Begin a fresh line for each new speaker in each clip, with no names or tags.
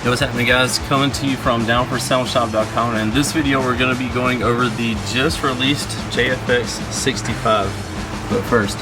Hey, what's happening, guys? Coming to you from DOWN4SOUND.com, and in this video we're going to be going over the just released Jfx65. But first,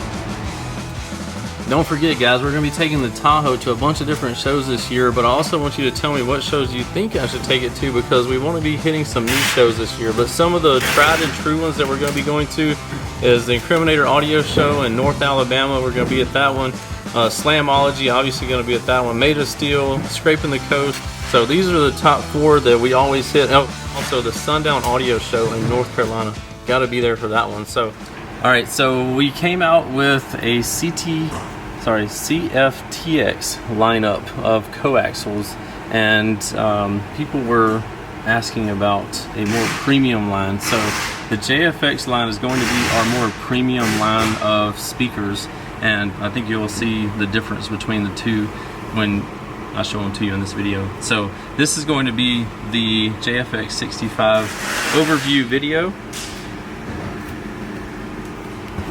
don't forget, guys, we're going to be taking the Tahoe to a bunch of different shows this year, but I also want you to tell me what shows you think I should take it to, because we want to be hitting some new shows this year. But some of the tried and true ones that we're going to be going to is the Incriminator Audio Show in North Alabama. We're going to be at that one. Slamology, obviously going to be at that one. Made of Steel, Scraping the Coast. So these are the top 4 that we always hit. Oh, also the Sundown Audio Show in North Carolina. Got to be there for that one. So, all right. So we came out with a CFTX lineup of coaxials, and people were asking about a more premium line. So the JFX line is going to be our more premium line of speakers, and I think you'll see the difference between the two when I show them to you in this video. So this is going to be the Jfx65 overview video.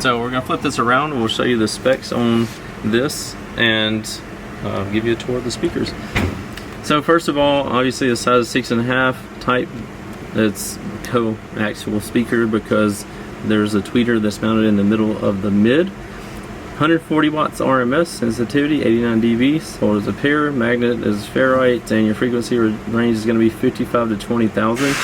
So we're going to flip this around and we'll show you the specs on this and give you a tour of the speakers. So first of all, obviously the size 6.5 type, it's coaxial speaker because there's a tweeter that's mounted in the middle of the mid. 140 watts RMS, sensitivity 89 dB, sold as a pair, magnet is ferrite, and your frequency range is going to be 55 to 20,000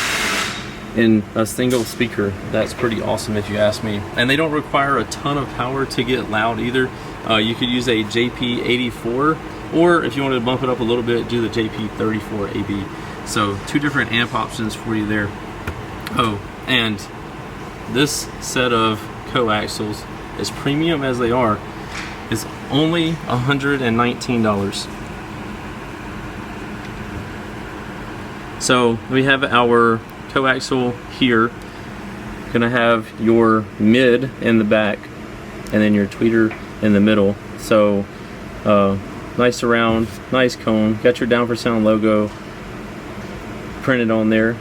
in a single speaker. That's pretty awesome if you ask me. And they don't require a ton of power to get loud either. You could use a JP84, or if you wanted to bump it up a little bit, do the JP34 AB. So 2 different amp options for you there. Oh, and this set of coaxials, as premium as they are, is only $119. So we have our coaxial here, gonna have your mid in the back and then your tweeter in the middle. So nice surround, nice cone, got your Down4Sound logo printed on there,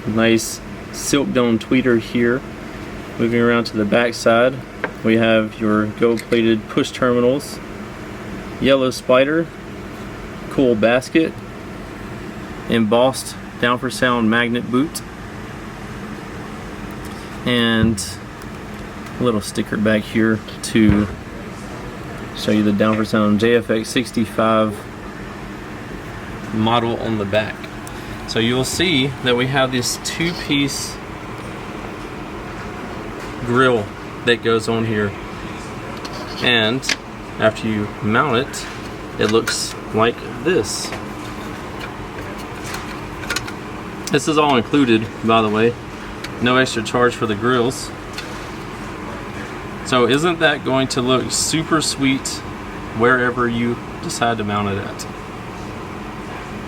nice silk dome tweeter here. Moving around to the back side, we have your gold-plated push terminals, yellow spider, cool basket, embossed Down4Sound magnet boot, and a little sticker back here to show you the Down4Sound JFX65 model on the back. So you'll see that we have this 2-piece grill that goes on here, and after you mount it, it looks like this. This is all included, by the way, no extra charge for the grills. So isn't that going to look super sweet wherever you decide to mount it at?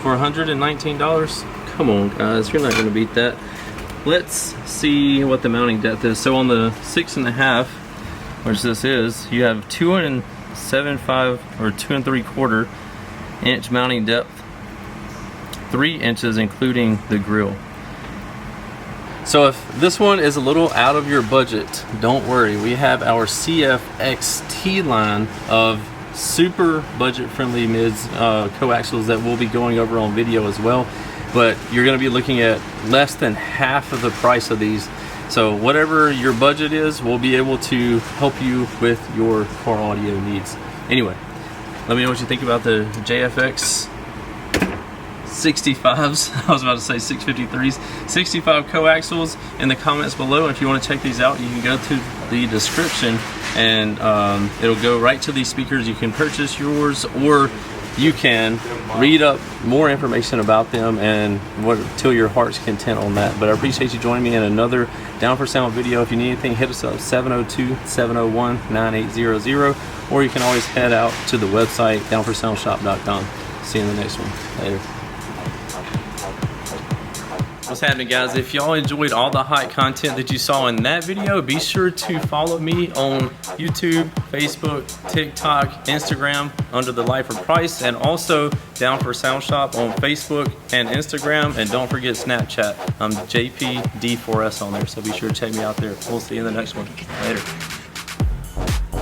For $119? Come on, guys, you're not going to beat that. Let's see what the mounting depth is. So on the 6.5, which this is, you have 2.75 or 2 3/4 inch mounting depth, 3 inches including the grill. So if this one is a little out of your budget, don't worry. We have our CFXT line of super budget-friendly mids, coaxials that we'll be going over on video as well. But you're going to be looking at less than half of the price of these. So whatever your budget is, we'll be able to help you with your car audio needs. Anyway, let me know what you think about the JFX 65s. I was about to say 653s. 65 coaxials in the comments below. If you want to check these out, you can go to the description and it'll go right to these speakers. You can purchase yours, or you can read up more information about them and till your heart's content on that. But I appreciate you joining me in another Down4Sound video. If you need anything, hit us up 702-701-9800, or you can always head out to the website Down4SoundShop.com. See you in the next one. Later. What's happening, guys? If y'all enjoyed all the hot content that you saw in that video, be sure to follow me on YouTube, Facebook, TikTok, Instagram under the Lifer Price, and also Down4Sound Shop on Facebook and Instagram, and don't forget Snapchat. I'm JPD4S on there, so be sure to check me out there. We'll see you in the next one. Later.